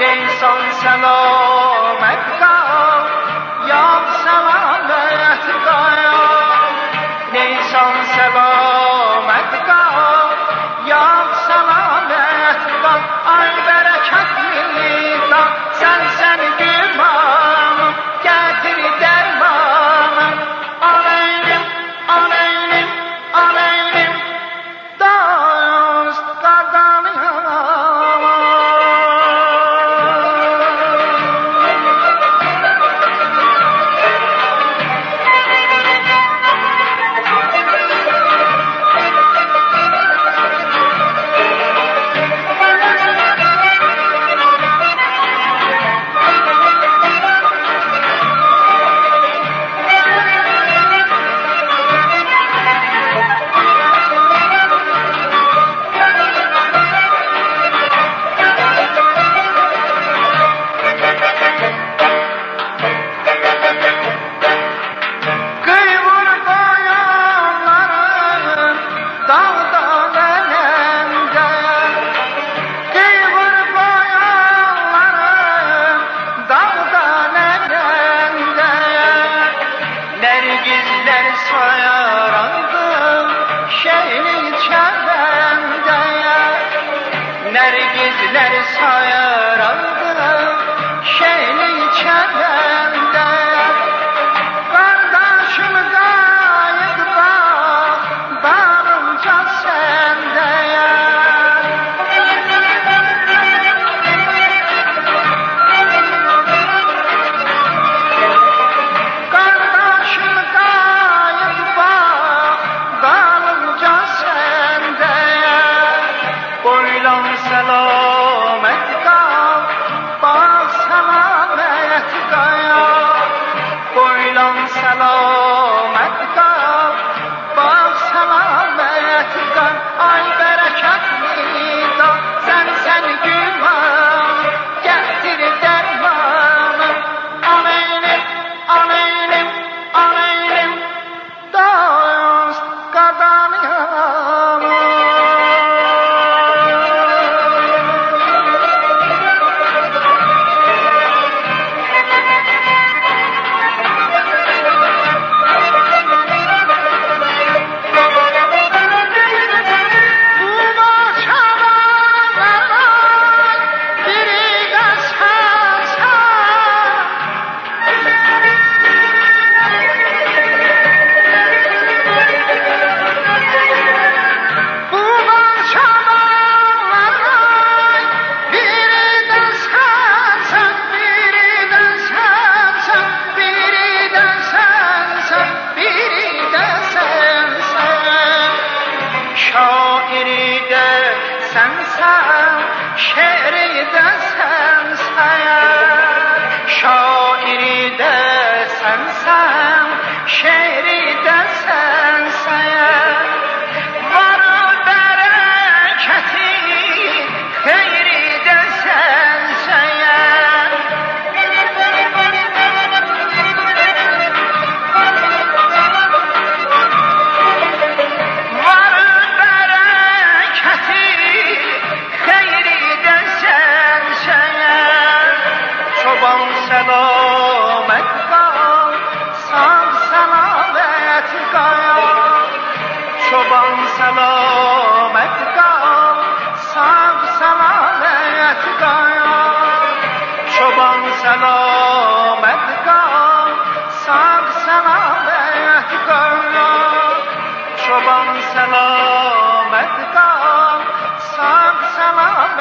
نیسان سلامت گاه یا سلامت گاه نیسان سلامت گاه یا سلامت گاه آی برکتلی گاه سن گرمانم گتری درمانم آلینم آلینم آلینم داست قدانیم Nergizler sayaraldım şehrin çevremde Nergizler sayaraldım şehrin çevremde Kardeşim gayet bağırınca sende selamet kal, bak selamet kal. Boylan selamet kal, bak selamet kal. Ay bereketli da sen gülman, getir dermanı. Aleylim, aleylim, aleylim, dost kadanıyam. Şairi de sensen, şeiri de sensen. Şairi de sensen, şeiri de sensen. Var bereketi, xeyri de sensen. Çoban selamet kal, sağ selamet kal. Çoban selamet kal, sağ selamet kal. Çoban selamet kal, sağ selamet kal. Çoban selamet kal, sağ selamet